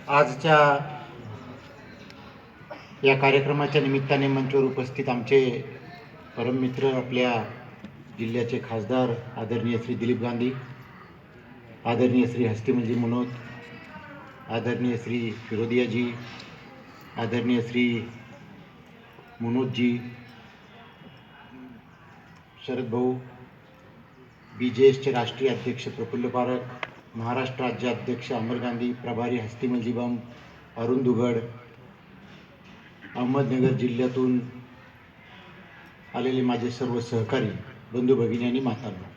आजच्या या कार्यक्रमाच्या निमित्ताने मंचावर उपस्थित आमचे परममित्र आपल्या जिल्ह्याचे खासदार आदरणीय श्री दिलीप गांधी, आदरणीय श्री हस्तिमलजी मनोज, आदरणीय श्री फिरोदियाजी, आदरणीय श्री मनोजजी, शरद भाऊ, BJSचे राष्ट्रीय अध्यक्ष प्रफुल्ल पारख, महाराष्ट्र राज्य अध्यक्ष अमर गांधी, प्रभारी हस्तिमलजी बम, अरुण दुगड, अहमदनगर जिल्ह्यातून आलेले माझे सर्व सहकारी बंधू भगिनी आणि मातांनो,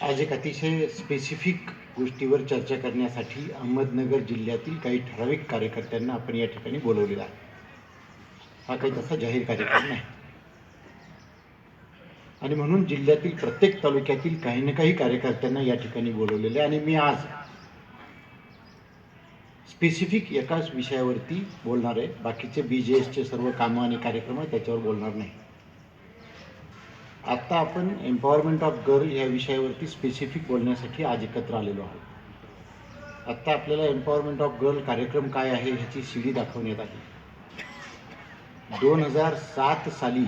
आज एक अतिशय स्पेसिफिक गोष्टीवर चर्चा करण्यासाठी अहमदनगर जिल्ह्यातील काही ठराविक कार्यकर्त्यांना आपण या ठिकाणी बोलवलेला आहे. हा काही तसा जाहीर कार्यक्रम नाही आणि म्हणून जिल्ह्यातील प्रत्येक तालुक्यातील काही ना काही कार्यकर्त्यांना या ठिकाणी बोलवलेले आणि मी आज स्पेसिफिक एकाच विषयावरती बोलणार आहे. बाकीचे BJSचे सर्व कामं आणि कार्यक्रम आहे त्याच्यावर बोलणार नाही. आत्ता आपण एम्पॉवरमेंट ऑफ गर्ल या विषयावरती स्पेसिफिक बोलण्यासाठी आज एकत्र आलेलो आहोत. आत्ता आपल्याला एम्पॉवरमेंट ऑफ गर्ल कार्यक्रम काय आहे ह्याची CD दाखवण्यात आली. 2007 साली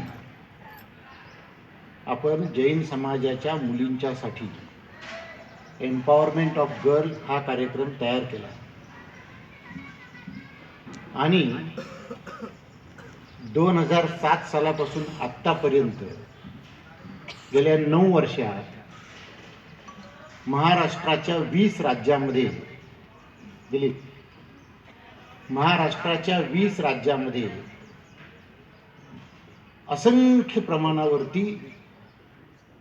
आपण जैन समाजाच्या मुलींच्यासाठी एम्पॉवरमेंट ऑफ गर्ल हा कार्यक्रम तयार केला आणि 2007 सालापासून आत्तापर्यंत गेल्या 9 वर्षात महाराष्ट्राच्या 20 राज्यामध्ये महाराष्ट्राच्या 20 राज्यामध्ये असंख्य प्रमाणावरती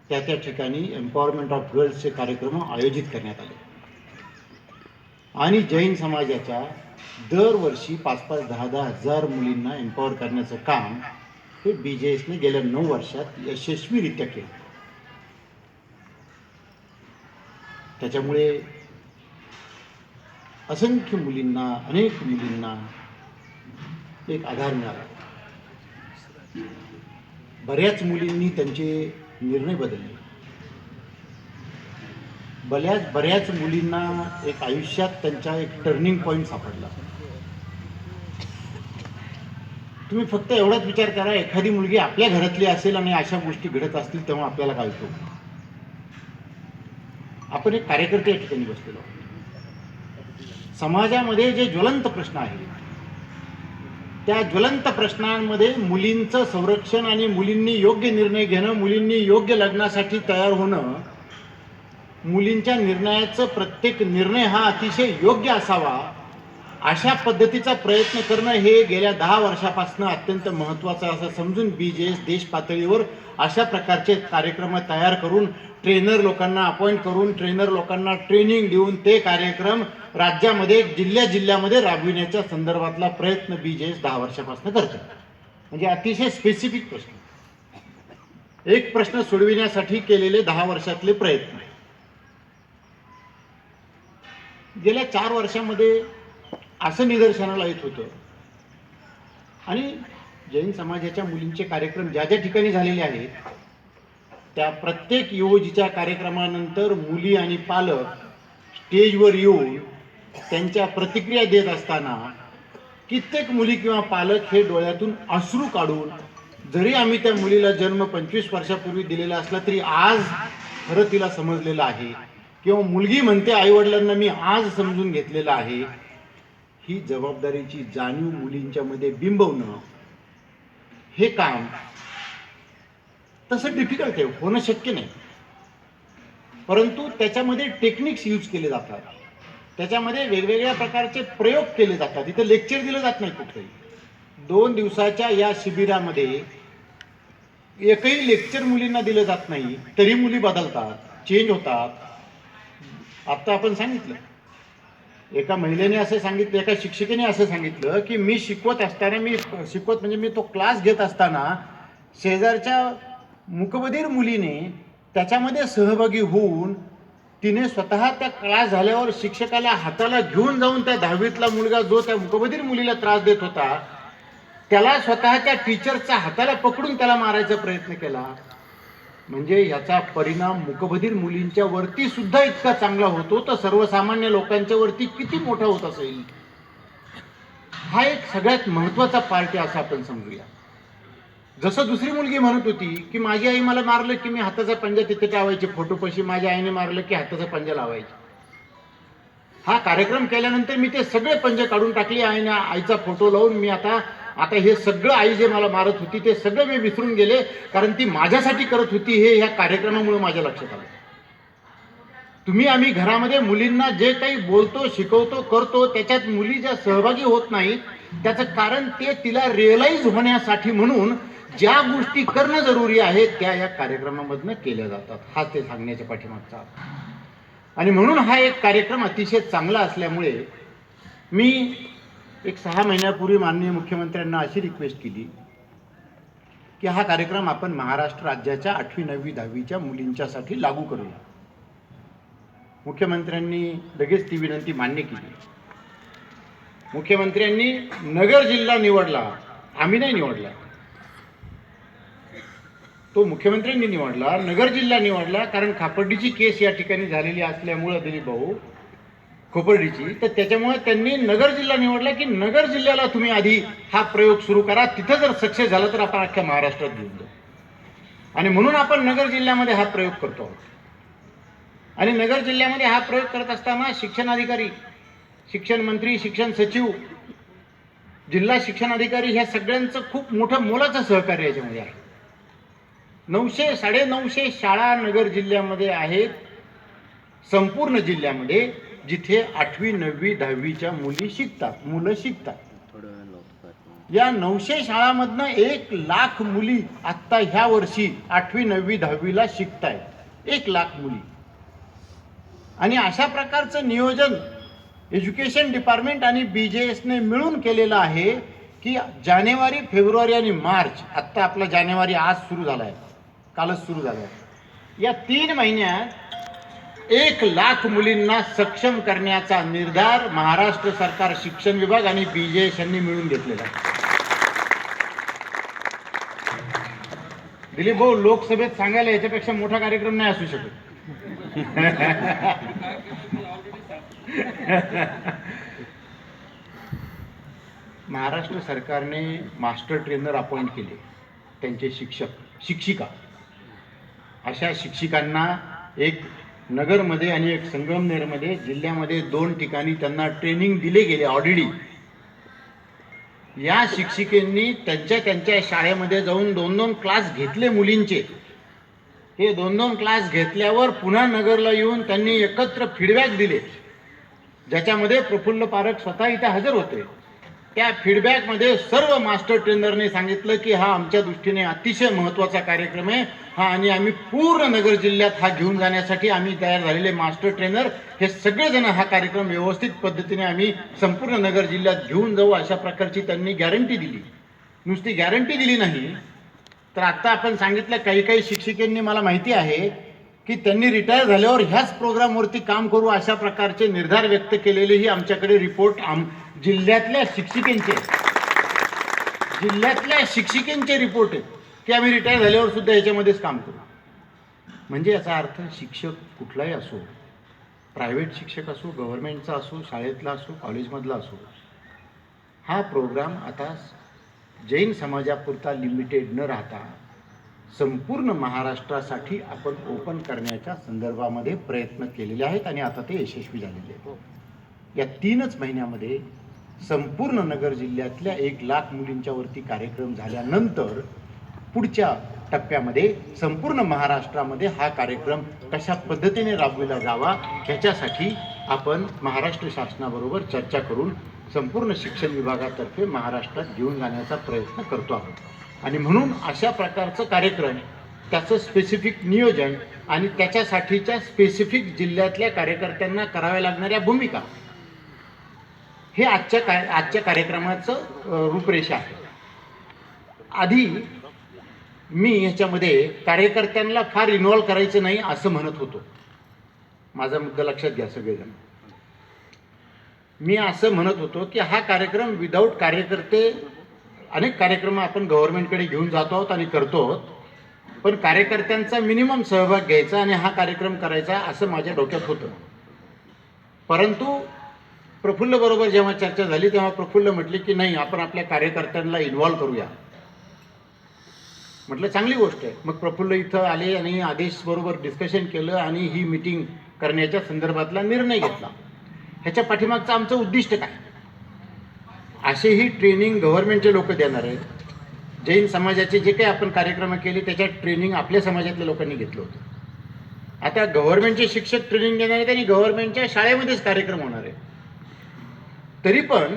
त्या ठिकाणी एम्पॉवरमेंट ऑफ गर्ल्सचे कार्यक्रम आयोजित करण्यात आले आणि जैन समाजाच्या दरवर्षी 5-5, 10-10 हजार मुलींना एम्पॉवर करण्याचं काम हे BJSने गेल्या 9 वर्षात यशस्वीरित्या केलं. त्याच्यामुळे असंख्य मुलींना, अनेक मुलींना एक आधार मिळाला. बऱ्याच मुलींनी त्यांचे निर्णय बदलले. बऱ्याच मुलींना एक आयुष्यात त्यांचा एक टर्निंग पॉईंट सापडला. तुम्ही फक्त एवढाच विचार करा, एखादी मुलगी आपल्या घरातली असेल आणि अशा गोष्टी घडत असतील तेव्हा आपल्याला काय होतं. आपण एक कार्यकर्ते या ठिकाणी बसलेलो आहोत. समाजामध्ये जे ज्वलंत प्रश्न आहेत त्या ज्वलंत प्रश्नांमध्ये मुलींचं संरक्षण आणि मुलींनी योग्य निर्णय घेणं, मुलींनी योग्य लग्नासाठी तयार होणं, मुलींच्या निर्णयाचं प्रत्येक निर्णय हा अतिशय योग्य असावा अशा पद्धतीचा प्रयत्न करणं हे गेल्या 10 वर्षापासून अत्यंत महत्त्वाचं असं समजून BJS देश पातळीवर अशा प्रकारचे कार्यक्रम तयार करून ट्रेनर लोकांना अपॉइंट करून ट्रेनर लोकांना ट्रेनिंग देऊन ते कार्यक्रम राज्यामध्ये जिल्ह्यामध्ये राबविण्याच्या संदर्भातला प्रयत्न BJS 10 वर्षापासून करतो. म्हणजे अतिशय स्पेसिफिक प्रश्न, एक प्रश्न सोडविण्यासाठी केलेले 10 वर्षातले प्रयत्न. गेल्या 4 वर्षामध्ये असं निदर्शनाला येत होतं आणि जैन समाजाच्या मुलींचे कार्यक्रम ज्या ठिकाणी झालेले आहेत त्या प्रत्येक योजीच्या कार्यक्रमानंतर मुली आणि पालक स्टेजवर येऊन त्यांच्या प्रतिक्रिया देत असताना कित्येक मुली किंवा पालक हे डोळ्यातून अश्रू काढून, जरी आम्ही त्या मुलीला जन्म 25 वर्षापूर्वी दिलेला असला तरी आज खरं तिला समजलेलं आहे, किंवा मुलगी म्हणते आईवडिलांना मी आज समजून घेतलेलं आहे, ही जबाबदारीची जाणीव मुलींच्या मध्ये बिंबवणं हे काम तसं डिफिकल्ट आहे, होणं शक्य नाही. परंतु त्याच्यामध्ये टेक्निक्स यूज केले जातात, त्याच्यामध्ये वेगवेगळ्या प्रकारचे प्रयोग केले जातात. इथे लेक्चर दिलं जात नाही कुठेही. 2 दिवसाच्या या शिबिरामध्ये एकही लेक्चर मुलींना दिलं जात नाही, तरी मुली बदलतात, चेंज होतात. आता आपण सांगितलं, एका महिलेने असं सांगितलं, एका शिक्षिकेने असं सांगितलं की मी शिकवत म्हणजे मी तो क्लास घेत असताना शेजारच्या मूकबधीर मुलीने त्याच्यामध्ये सहभागी होऊन तिने स्वतः त्या क्लास झाल्यावर शिक्षकाला हाताला घेऊन जाऊन त्या 10वीतला मुलगा जो त्या मूकबधीर मुलीला त्रास देत होता त्याला स्वतःच्या टीचरच्या हाताला पकडून त्याला मारायचा प्रयत्न केला. म्हणजे याचा परिणाम मूकबधीर मुलींच्या वरती सुद्धा इतका चांगला होतो, तर सर्वसामान्य लोकांच्या वरती किती मोठा होत असेल. हा एक सगळ्यात महत्वाचा पार्ट आहे असं आपण समजूया. जसं दुसरी मुलगी म्हणत होती की माझी आई मला मारलं की मी हाताचा पंजा तिथे टावायचे, फोटोपाशी माझ्या आईने मारलं की हाताचा पंजा लावायचे. हा कार्यक्रम केल्यानंतर मी ते सगळे पंजे काढून टाकले, आईचा फोटो लावून मी आता हे सगळं आई जे मला मारत होती ते सगळं मी विसरून गेले, कारण ती माझ्यासाठी करत होती हे ह्या कार्यक्रमामुळे माझ्या लक्षात आलं. तुम्ही आम्ही घरामध्ये मुलींना जे काही बोलतो, शिकवतो, करतो, त्याच्यात मुली ज्या सहभागी होत नाहीत त्याचं कारण ते तिला रिअलाइज होण्यासाठी म्हणून ज्या गोष्टी करणं जरुरी आहे त्या या कार्यक्रमामधनं केल्या जातात. हा ते सांगण्याच्या पाठीमागचा अर्थ. आणि म्हणून हा एक कार्यक्रम अतिशय चांगला असल्यामुळे मी एक 6 महिन्यापूर्वी माननीय मुख्यमंत्र्यांना अशी रिक्वेस्ट केली की हा कार्यक्रम आपण महाराष्ट्र राज्याच्या 8वी 9वी 10वीच्या मुलींच्यासाठी लागू करूया. मुख्यमंत्र्यांनी लगेच ती विनंती मान्य केली. मुख्यमंत्र्यांनी नगर जिल्हा निवडला, आम्ही नाही निवडला, तो मुख्यमंत्र्यांनी निवडला. नगर जिल्हा निवडला कारण खापर्डीची केस या ठिकाणी झालेली असल्यामुळे दिलीप भाऊ खोपर्डीची, तर त्याच्यामुळे त्यांनी नगर जिल्हा निवडला की नगर जिल्ह्याला तुम्ही आधी हा प्रयोग सुरू करा, तिथं जर सक्सेस झाला तर आपण अख्ख्या महाराष्ट्रात घेऊन जाऊ. आणि म्हणून आपण नगर जिल्ह्यामध्ये हा प्रयोग करतो आहोत. आणि नगर जिल्ह्यामध्ये हा प्रयोग करत असताना शिक्षणाधिकारी, शिक्षण मंत्री, शिक्षण सचिव, जिल्हा शिक्षणाधिकारी ह्या सगळ्यांचं खूप मोठं मोलाचं सहकार्य याच्यामध्ये आहे. 900 950 शाळा नगर जिल्ह्यामध्ये आहेत, संपूर्ण जिल्ह्यामध्ये, जिथे 8वी 9वी 10वीच्या मुलं शिकतात. या 900 शाळांमधनं 1 लाख मुली आत्ता ह्या वर्षी 8वी 9वी 10वीला शिकतायत. 1 लाख मुली. आणि अशा प्रकारचं नियोजन एज्युकेशन डिपार्टमेंट आणि BJSने मिळून केलेलं आहे की जानेवारी, फेब्रुवारी आणि मार्च, आत्ता आपला जानेवारी आज सुरू झाला आहे, कालच सुरू झाला आहे, या 3 महिन्यात 1 लाख मुलींना सक्षम करण्याचा निर्धार महाराष्ट्र सरकार, शिक्षण विभाग आणि BJS यांनी मिळून घेतलेला आहे. दिलीप भाऊ, लोकसभेत सांगायला याच्यापेक्षा मोठा कार्यक्रम नाही असू शकत. महाराष्ट्र सरकारने मास्टर ट्रेनर अपॉइंट केले, त्यांचे शिक्षिका. अशा शिक्षिकांना एक नगरमध्ये आणि एक संगमनेरमध्ये, जिल्ह्यामध्ये 2 ठिकाणी त्यांना ट्रेनिंग दिले गेले ऑलरेडी. या शिक्षिकेंनी त्यांच्या शाळेमध्ये जाऊन 2-2 क्लास घेतले मुलींचे. हे 2-2 क्लास घेतल्यावर पुन्हा नगरला येऊन त्यांनी एकत्र फीडबॅक दिले, ज्याच्यामध्ये प्रफुल्ल पारख स्वतः इथे हजर होते. त्या फीडबॅकमध्ये सर्व मास्टर ट्रेनरने सांगितलं की हा आमच्या दृष्टीने अतिशय महत्त्वाचा कार्यक्रम आहे हा, आणि आम्ही पूर्ण नगर जिल्ह्यात हा घेऊन जाण्यासाठी आम्ही तयार झालेले मास्टर ट्रेनर हे सगळेजण हा कार्यक्रम व्यवस्थित पद्धतीने आम्ही संपूर्ण नगर जिल्ह्यात घेऊन जाऊ, अशा प्रकारची त्यांनी गॅरंटी दिली. नुसती गॅरंटी दिली नाही, तर आत्ता आपण सांगितलं काही शिक्षिकांनी, मला माहिती आहे की त्यांनी रिटायर झाल्यावर ह्याच प्रोग्रामवरती काम करू अशा प्रकारचे निर्धार व्यक्त केलेलेही आमच्याकडे रिपोर्ट जिल्ह्यातल्या शिक्षिकेंचे रिपोर्ट आहेत की आम्ही रिटायर झाल्यावर सुद्धा याच्यामध्येच काम करू. म्हणजे याचा अर्थ शिक्षक कुठलाही असो, प्रायव्हेट शिक्षक असो, गव्हर्नमेंटचा असो, शाळेतला असो, कॉलेजमधला असो, हा प्रोग्राम आता जैन समाजापुरता लिमिटेड न राहता संपूर्ण महाराष्ट्रासाठी आपण ओपन करण्याच्या संदर्भामध्ये प्रयत्न केलेले आहेत आणि आता ते यशस्वी झालेले आहेत. या 3च महिन्यामध्ये संपूर्ण नगर जिल्ह्यातल्या 1 लाख मुलींच्या वरती कार्यक्रम झाल्यानंतर पुढच्या टप्प्यामध्ये संपूर्ण महाराष्ट्रामध्ये हा कार्यक्रम कशा पद्धतीने राबविला जावा ह्याच्यासाठी आपण महाराष्ट्र शासनाबरोबर चर्चा करून संपूर्ण शिक्षण विभागातर्फे महाराष्ट्रात घेऊन जाण्याचा प्रयत्न करतो आहोत. आणि म्हणून अशा प्रकारचं कार्यक्रम, त्याचं स्पेसिफिक नियोजन आणि त्याच्यासाठीच्या स्पेसिफिक जिल्ह्यातल्या कार्यकर्त्यांना कराव्या लागणाऱ्या भूमिका, हे आजच्या कार्यक्रमाचं रूपरेषा आहे. आधी मी ह्याच्यामध्ये कार्यकर्त्यांना फार इन्व्हॉल्व करायचं नाही असं म्हणत होतो. माझा मुद्दा लक्षात घ्या सगळेजण. मी असं म्हणत होतो की हा कार्यक्रम विदाऊट कार्यकर्ते, अनेक कार्यक्रम आपण गव्हर्नमेंटकडे घेऊन जातो आहोत आणि करतो आहोत, पण कार्यकर्त्यांचा मिनिमम सहभाग घ्यायचा आणि हा कार्यक्रम करायचा असं माझ्या डोक्यात होतं. परंतु प्रफुल्ल बरोबर जेव्हा चर्चा झाली तेव्हा प्रफुल्ल म्हटले की नाही, आपण आपल्या कार्यकर्त्यांना इन्व्हॉल्व करूया. म्हटलं चांगली गोष्ट आहे. मग प्रफुल्ल इथं आले आणि आदेश बरोबर डिस्कशन केलं आणि ही मीटिंग करण्याच्या संदर्भातला निर्णय घेतला. ह्याच्या पाठीमागचं आमचं उद्दिष्ट काय? असेही ट्रेनिंग गव्हर्नमेंटचे लोक देणार आहेत. जैन समाजाचे जे काही आपण कार्यक्रम केले त्याच्यात ट्रेनिंग आपल्या समाजातल्या लोकांनी घेतलं होतं. आता गव्हर्नमेंटचे शिक्षक ट्रेनिंग देणार आहेत आणि गव्हर्नमेंटच्या शाळेमध्येच कार्यक्रम होणार आहे. तरी पण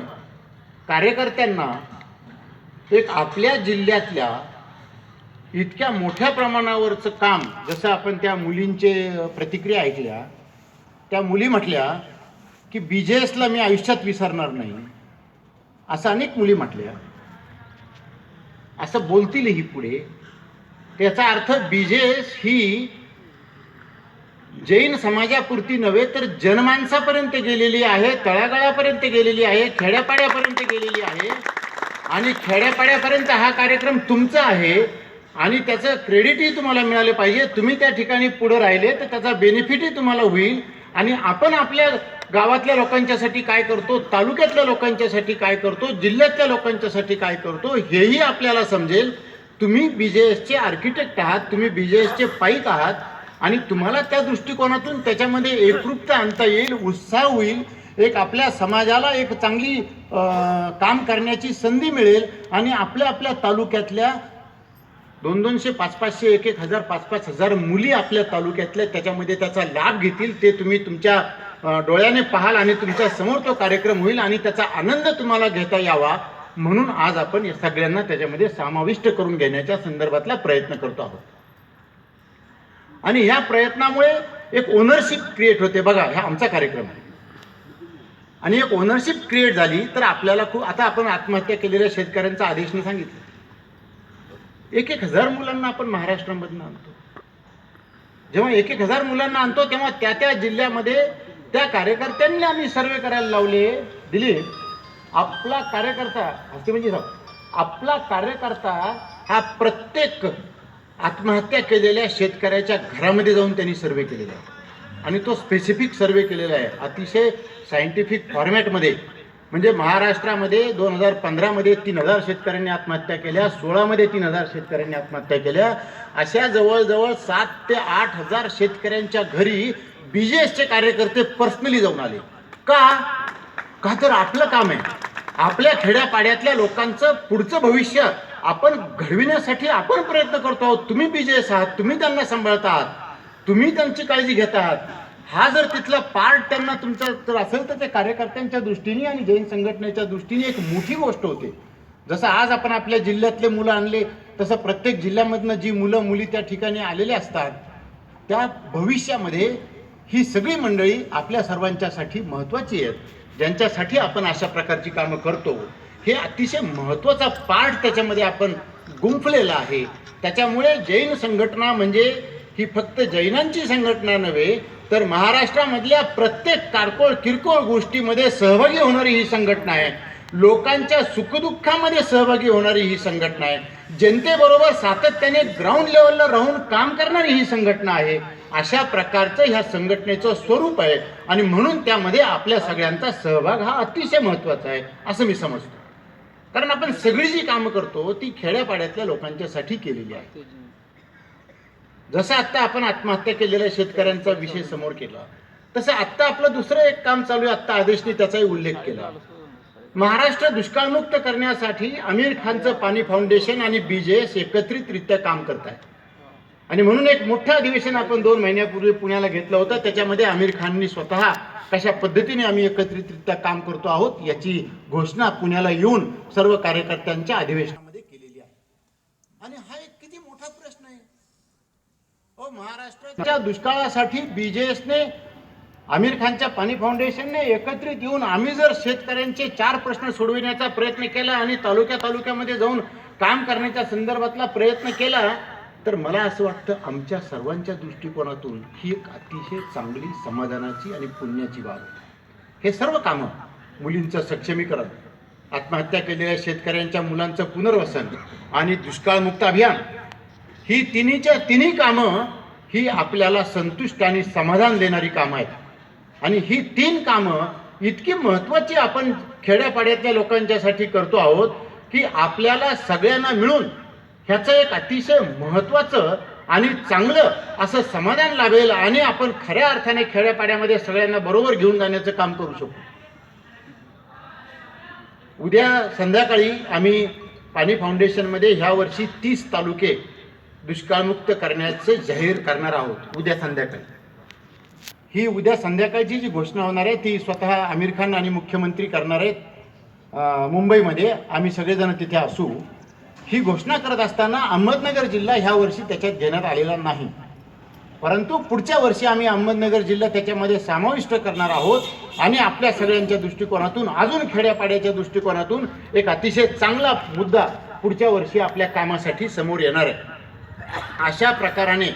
कार्यकर्त्यांना एक आपल्या जिल्ह्यातल्या इतक्या मोठ्या प्रमाणावरचं काम, जसं आपण त्या मुलींचे प्रतिक्रिया ऐकल्या, त्या मुली म्हटल्या की BJSला मी आयुष्यात विसरणार नाही, असं अनेक मुली म्हटल्या. असं बोलतीलही पुढे. त्याचा अर्थ BJS ही जैन समाजापुरती नव्हे तर जनमानसापर्यंत गेलेली आहे, तळागाळापर्यंत गेलेली आहे, खेड्यापाड्यापर्यंत गेलेली आहे. आणि खेड्यापाड्यापर्यंत हा कार्यक्रम तुमचा आहे आणि त्याचं क्रेडिटही तुम्हाला मिळाले पाहिजे. तुम्ही त्या ठिकाणी पुढे राहिले तर त्याचा बेनिफिटही तुम्हाला होईल. आणि आपण आपल्या गावातल्या लोकांच्यासाठी काय करतो, तालुक्यातल्या लोकांच्यासाठी काय करतो, जिल्ह्यातल्या लोकांच्यासाठी काय करतो, हेही आपल्याला समजेल. तुम्ही BJSचे आर्किटेक्ट आहात, तुम्ही BJSचे पाईक आहात आणि तुम्हाला त्या दृष्टिकोनातून त्याच्यामध्ये एकरूपता आणता येईल, उत्साह होईल, एक आपल्या समाजाला एक चांगली काम करण्याची संधी मिळेल. आणि आपल्या आपल्या तालुक्यातल्या 200-200, 500-500, 1,000, 5,000 मुली आपल्या तालुक्यातल्या त्याच्यामध्ये त्याचा लाभ घेतील. ते तुम्ही तुमच्या डोळ्याने पाहाल आणि तुमच्या समोर तो कार्यक्रम होईल आणि त्याचा आनंद तुम्हाला घेता यावा म्हणून आज आपण या सगळ्यांना त्याच्यामध्ये समाविष्ट करून घेण्याच्या संदर्भातला प्रयत्न करतो आहोत. आणि या प्रयत्नामुळे एक ओनरशिप क्रिएट होते. बघा, हा आमचा कार्यक्रम आहे आणि एक ओनरशिप क्रिएट झाली तर आपल्याला खूप, आता आपण आत्महत्या केलेल्या शेतकऱ्यांचा आदेशने सांगितलं, 1,000 मुलांना आपण महाराष्ट्रामधून आणतो. जेव्हा 1,000 मुलांना आणतो तेव्हा त्या त्या जिल्ह्यामध्ये त्या कार्यकर्त्यांनी आम्ही सर्वे करायला लावले. दिलीप, आपला कार्यकर्ता असते म्हणजे आपला कार्यकर्ता हा प्रत्येक आत्महत्या केलेल्या शेतकऱ्याच्या घरामध्ये जाऊन त्यांनी सर्वे केलेला आहे आणि तो स्पेसिफिक सर्वे केलेला आहे अतिशय सायंटिफिक फॉर्मॅटमध्ये. म्हणजे महाराष्ट्रामध्ये 2015मध्ये 3,000 शेतकऱ्यांनी आत्महत्या केल्या, 16मध्ये 3,000 शेतकऱ्यांनी आत्महत्या केल्या. अशा जवळजवळ 7,000 ते 8,000 शेतकऱ्यांच्या घरी BJSचे कार्यकर्ते पर्सनली जाऊन आले. का तर आपलं काम आहे, आपल्या खेड्यापाड्यातल्या लोकांचं पुढचं भविष्य आपण घडविण्यासाठी आपण प्रयत्न करतो आहोत. तुम्ही BJS आहात, तुम्ही त्यांना सांभाळता आहात, तुम्ही त्यांची काळजी घेत आहात. हा जर तिथला पार्ट त्यांना तुमचा जर असेल तर ते कार्यकर्त्यांच्या दृष्टीने आणि जैन संघटनेच्या दृष्टीने एक मोठी गोष्ट होते. जसं आज आपण आपल्या जिल्ह्यातले मुलं आणले तसं प्रत्येक जिल्ह्यामधनं जी मुलं मुली त्या ठिकाणी आलेले असतात त्या भविष्यामध्ये ही सगळी मंडळी आपल्या सर्वांच्यासाठी महत्त्वाची आहेत, ज्यांच्यासाठी आपण अशा प्रकारची कामं करतो. हे अतिशय महत्त्वाचा पार्ट त्याच्यामध्ये आपण गुंफलेला आहे. त्याच्यामुळे जैन संघटना म्हणजे ही फक्त जैनांची संघटना नव्हे तर महाराष्ट्रामधल्या प्रत्येक किरकोळ गोष्टीमध्ये सहभागी होणारी ही संघटना आहे. लोकांच्या सुखदुःखामध्ये सहभागी होणारी ही संघटना आहे. जनतेबरोबर सातत्याने ग्राउंड लेवलला राहून काम करणारी ही संघटना आहे. अशा प्रकारचं ह्या संघटनेचं स्वरूप आहे आणि म्हणून त्यामध्ये आपल्या सगळ्यांचा सहभाग हा अतिशय महत्त्वाचा आहे असं मी समजतो. कारण आपण सगळी जी कामं करतो ती खेड्यापाड्यातल्या लोकांच्यासाठी केलेली आहे. जसं आत्ता आपण आत्महत्या केलेल्या शेतकऱ्यांचा विषय समोर केला तसं आत्ता आपलं दुसरं एक काम चालू आहे. आत्ता आदेशने त्याचाही उल्लेख केला. महाराष्ट्र दुष्काळमुक्त करण्यासाठी आमिर खानचं पाणी फाउंडेशन आणि BJS एकत्रितरित्या काम करत आहे आणि म्हणून एक मोठं अधिवेशन आपण 2 महिन्यापूर्वी पुण्याला घेतलं होतं. त्याच्यामध्ये आमिर खाननी स्वतः कशा पद्धतीने आम्ही एकत्रितरित्या काम करतो आहोत याची घोषणा पुण्याला येऊन सर्व कार्यकर्त्यांच्या अधिवेशनामध्ये केलेली आहे. आणि हा एक किती मोठा प्रश्न आहे. महाराष्ट्राच्या दुष्काळासाठी BJSने, आमिर खानच्या पाणी फाउंडेशनने एकत्रित येऊन आम्ही जर शेतकऱ्यांचे 4 प्रश्न सोडविण्याचा प्रयत्न केला आणि तालुक्यामध्ये जाऊन काम करण्याच्या संदर्भातला प्रयत्न केला तर मला असं वाटतं आमच्या सर्वांच्या दृष्टिकोनातून ही एक अतिशय चांगली समाधानाची आणि पुण्याची बाब आहे. हे सर्व कामं, मुलींचं सक्षमीकरण, आत्महत्या केलेल्या शेतकऱ्यांच्या मुलांचं पुनर्वसन आणि दुष्काळमुक्त अभियान ही तिन्ही कामं ही आपल्याला संतुष्ट आणि समाधान देणारी कामं आहेत आणि ही 3 कामं इतकी महत्त्वाची आपण खेड्यापाड्यातल्या लोकांच्यासाठी करतो आहोत की आपल्याला सगळ्यांना मिळून ह्याचं एक अतिशय महत्त्वाचं आणि चांगलं असं समाधान लाभेल आणि आपण खऱ्या अर्थाने खेड्यापाड्यामध्ये सगळ्यांना बरोबर घेऊन जाण्याचं काम करू शकतो. उद्या संध्याकाळी आम्ही पाणी फाउंडेशनमध्ये ह्या वर्षी 30 तालुके दुष्काळमुक्त करण्याचे जाहीर करणार आहोत उद्या संध्याकाळी. ही उद्या संध्याकाळची जी घोषणा होणार आहे ती स्वतः आमिर खान आणि मुख्यमंत्री करणार आहेत मुंबईमध्ये. आम्ही सगळेजण तिथे असू. ही घोषणा करत असताना अहमदनगर जिल्हा ह्या वर्षी त्याच्यात घेण्यात आलेला नाही, परंतु पुढच्या वर्षी आम्ही अहमदनगर जिल्हा त्याच्यामध्ये समाविष्ट करणार आहोत आणि आपल्या सगळ्यांच्या दृष्टिकोनातून अजून खेड्यापाड्याच्या दृष्टिकोनातून एक अतिशय चांगला मुद्दा पुढच्या वर्षी आपल्या कामासाठी समोर येणार आहे. अशा प्रकाराने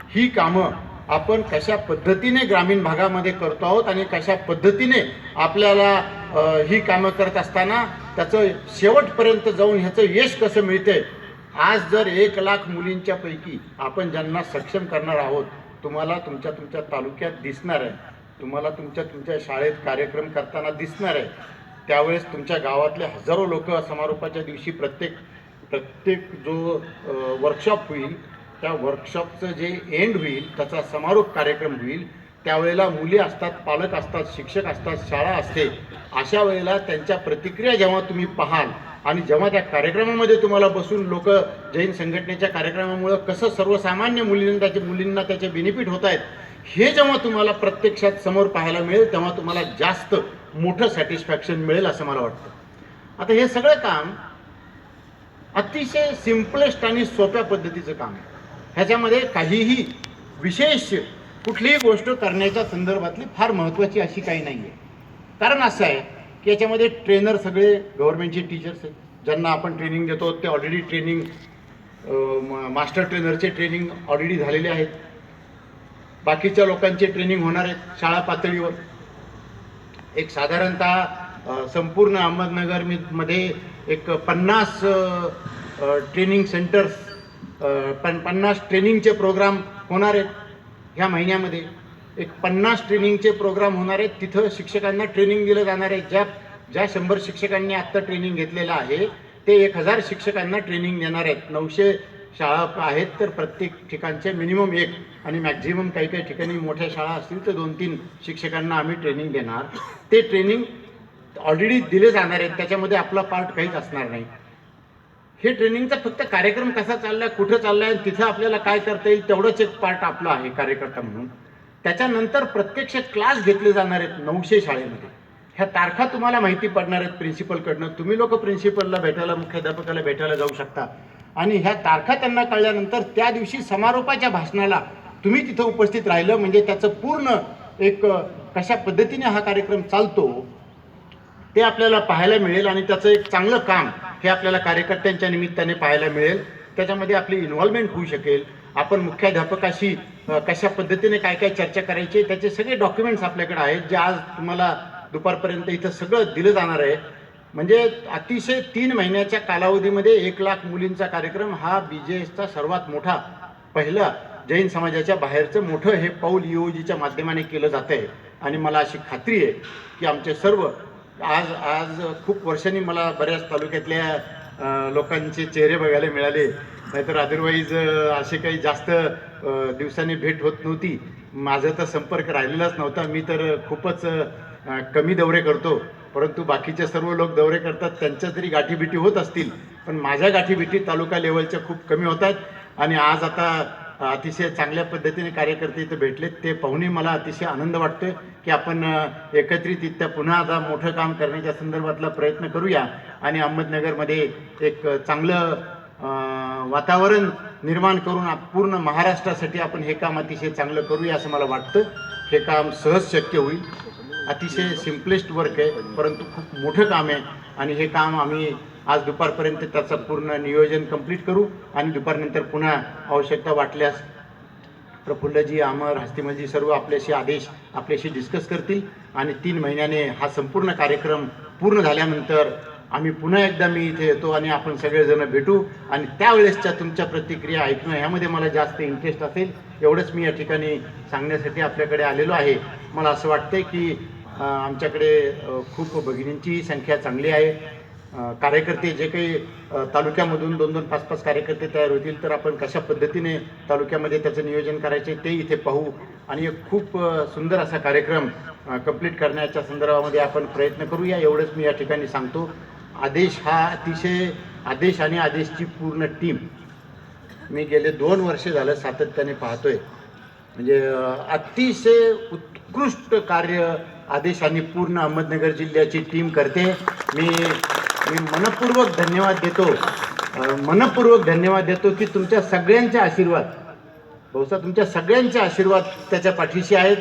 ही कामं आपण कशा पद्धतीने ग्रामीण भागामध्ये करतो आहोत आणि कशा पद्धतीने आपल्याला ही कामं करत असताना त्याचं शेवटपर्यंत जाऊन ह्याचं यश कसं मिळतंय. आज जर 1 लाख मुलींच्या पैकी आपण ज्यांना सक्षम करणार आहोत तुम्हाला तुमच्या तालुक्यात दिसणार आहे, तुम्हाला तुमच्या शाळेत कार्यक्रम करताना दिसणार आहे. त्यावेळेस तुमच्या गावातले हजारो लोक समारोपाच्या दिवशी प्रत्येक जो वर्कशॉप होईल त्या वर्कशॉपचं जे एंड होईल त्याचा समारोप कार्यक्रम होईल त्यावेळेला मुली असतात, पालक असतात, शिक्षक असतात, शाळा असते. अशा वेळेला त्यांच्या प्रतिक्रिया जेव्हा तुम्ही पाहाल आणि जेव्हा त्या कार्यक्रमामध्ये तुम्हाला बसून लोक जैन संघटनेच्या कार्यक्रमामुळं कसं सर्वसामान्य मुलींना त्याचे बेनिफिट होत आहेत हे जेव्हा तुम्हाला प्रत्यक्षात समोर पाहायला मिळेल तेव्हा तुम्हाला जास्त मोठं सॅटिस्फॅक्शन मिळेल असं मला वाटतं. आता हे सगळं काम अतिशय सिम्पलेस्ट आणि सोप्या पद्धतीचं काम आहे. ह्याच्यामध्ये काहीही विशेष कुठलीही गोष्ट करण्याच्या संदर्भातली फार महत्त्वाची अशी काही नाही आहे. कारण असं आहे की याच्यामध्ये ट्रेनर सगळे गव्हर्नमेंटचे टीचर्स आहेत. ज्यांना आपण ट्रेनिंग देतो ते ऑलरेडी ट्रेनिंग मास्टर ट्रेनरचे ट्रेनिंग ऑलरेडी झालेले आहेत. बाकीच्या लोकांचे ट्रेनिंग होणार आहेत शाळा पातळीवर. एक साधारणतः संपूर्ण अहमदनगरमध्ये एक 50 ट्रेनिंग सेंटर्स 50 ट्रेनिंगचे प्रोग्राम होणार आहेत ह्या महिन्यामध्ये. एक 50 ट्रेनिंगचे प्रोग्राम होणार आहेत. तिथं शिक्षकांना ट्रेनिंग दिलं जाणार आहे. ज्या 100 शिक्षकांनी आत्ता ट्रेनिंग घेतलेलं आहे ते 1000 शिक्षकांना ट्रेनिंग देणार आहेत. 900 शाळा आहेत तर प्रत्येक ठिकाणचे मिनिमम 1 आणि मॅक्झिमम काही ठिकाणी मोठ्या शाळा असतील तर 2-3 शिक्षकांना आम्ही ट्रेनिंग देणार. ते ट्रेनिंग ऑलरेडी दिले जाणार आहेत. त्याच्यामध्ये आपला पार्ट काहीच असणार नाही. हे ट्रेनिंगचा फक्त कार्यक्रम कसा चाललाय, कुठं चाललाय, तिथं आपल्याला काय करता येईल तेवढंच एक पार्ट आपलं आहे कार्यकर्ता म्हणून. त्याच्यानंतर प्रत्यक्ष क्लास घेतले जाणार आहेत 900 शाळेमध्ये. ह्या तारखा तुम्हाला माहिती पडणार आहेत प्रिन्सिपलकडनं. तुम्ही लोक प्रिन्सिपलला भेटायला, मुख्याध्यापकाला भेटायला जाऊ शकता आणि ह्या तारखा त्यांना कळल्यानंतर त्या दिवशी समारोपाच्या भाषणाला तुम्ही तिथं उपस्थित राहिलं म्हणजे त्याचं पूर्ण एक कशा पद्धतीने हा कार्यक्रम चालतो ते आपल्याला पाहायला मिळेल आणि त्याचं एक चांगलं काम हे आपल्याला कार्यकर्त्यांच्या निमित्ताने पाहायला मिळेल. त्याच्यामध्ये आपली इन्व्हॉल्वमेंट होऊ शकेल. आपण मुख्याध्यापकाशी कशा पद्धतीने काय चर्चा करायची त्याचे सगळे डॉक्युमेंट्स आपल्याकडे आहेत जे आज तुम्हाला दुपारपर्यंत इथं सगळं दिलं जाणार आहे. म्हणजे अतिशय 3 महिन्याच्या कालावधीमध्ये 1 लाख मुलींचा कार्यक्रम हा BJSचा सर्वात मोठा पहिला जैन समाजाच्या बाहेरचं मोठं हे पाऊल EOGच्या माध्यमाने केलं जातं आहे. आणि मला अशी खात्री आहे की आमचे सर्व आज खूप वर्षांनी मला बऱ्याच तालुक्यातल्या लोकांचे चेहरे बघायला मिळाले. नाहीतर अदरवाईज असे काही जास्त दिवसांनी भेट होत नव्हती. माझा तर संपर्क राहिलेलाच नव्हता. मी तर खूपच कमी दौरे करतो, परंतु बाकीचे सर्व लोक दौरे करतात. त्यांच्या तरी गाठीभेटी होत असतील, पण माझ्या गाठीभेटी तालुका लेवलच्या खूप कमी होत आहेत. आणि आज आता अतिशय चांगल्या पद्धतीने कार्यकर्ते इथं भेटलेत ते पाहूनही मला अतिशय आनंद वाटतोय की आपण एकत्रितरित्या पुन्हा आता मोठं काम करण्याच्या संदर्भातला प्रयत्न करूया आणि अहमदनगरमध्ये एक चांगलं वातावरण निर्माण करून पूर्ण महाराष्ट्रासाठी आपण हे काम अतिशय चांगलं करूया असं मला वाटतं. हे काम सहज शक्य होईल. अतिशय सिम्पलेस्ट वर्क आहे, परंतु खूप मोठं काम आहे आणि हे काम आम्ही आज दुपारपर्यंत त्याचं पूर्ण नियोजन कंप्लीट करू आणि दुपारनंतर पुन्हा आवश्यकता वाटल्यास प्रफुल्लजी, अमर, हस्तिमलजी सर्व आपल्याशी डिस्कस करतील आणि 3 महिन्याने हा संपूर्ण कार्यक्रम पूर्ण झाल्यानंतर आम्ही पुन्हा एकदा मी इथे येतो आणि आपण सगळेजण भेटू आणि त्यावेळेसच्या तुमच्या प्रतिक्रिया ऐकणं ह्यामध्ये मला जास्त इंटरेस्ट असेल. एवढंच मी या ठिकाणी सांगण्यासाठी आपल्याकडे आलेलो आहे. मला असं वाटतं की आमच्याकडे खूप भगिनींची संख्या चांगली आहे. कार्यकर्ते जे काही तालुक्यामधून 2-2, 5-5 कार्यकर्ते तयार होतील तर आपण कशा पद्धतीने तालुक्यामध्ये त्याचं नियोजन करायचे ते इथे पाहू आणि एक खूप सुंदर असा कार्यक्रम कंप्लीट करण्याच्या संदर्भामध्ये आपण प्रयत्न करूया. एवढंच मी या ठिकाणी सांगतो. आदेश हा अतिशय आदेश आणि आदेशची पूर्ण टीम मी गेले 2 वर्ष झालं सातत्याने पाहतोय. म्हणजे अतिशय उत्कृष्ट कार्य आदेश आणि पूर्ण अहमदनगर जिल्ह्याची टीम करते. मी मनपूर्वक धन्यवाद देतो की तुमच्या सगळ्यांचे आशीर्वाद बहुसा तुमच्या सगळ्यांचे आशीर्वाद त्याच्या पाठीशी आहेत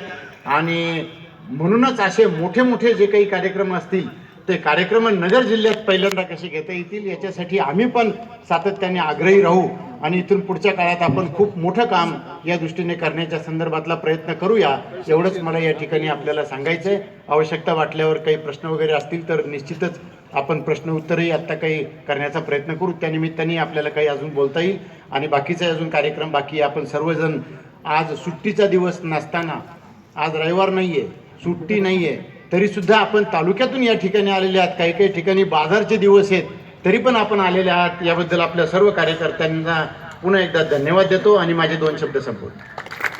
आणि म्हणूनच असे मोठे मोठे जे काही कार्यक्रम असतील ते कार्यक्रम नगर जिल्ह्यात पहिल्यांदा कसे घेता येतील याच्यासाठी आम्ही पण सातत्याने आग्रही राहू आणि इथून पुढच्या काळात आपण खूप मोठं काम या दृष्टीने करण्याच्या संदर्भातला प्रयत्न करूया. एवढंच मला या ठिकाणी आपल्याला सांगायचं आहे. आवश्यकता वाटल्यावर काही प्रश्न वगैरे असतील तर निश्चितच आपण प्रश्न उत्तरही आत्ता काही करण्याचा प्रयत्न करू. त्यानिमित्ताने आपल्याला काही अजून बोलता येईल आणि बाकीचा अजून कार्यक्रम बाकी आपण सर्वजण आज सुट्टीचा दिवस नसताना आज रविवार नाही आहे, सुट्टी नाही आहे, तरीसुद्धा आपण तालुक्यातून या ठिकाणी आलेले आहात. काही काही ठिकाणी बाजारचे दिवस आहेत तरी पण आपण आलेले आहात. याबद्दल आपल्या सर्व कार्यकर्त्यांना पुन्हा एकदा धन्यवाद देतो आणि माझे 2 शब्द संपवतो.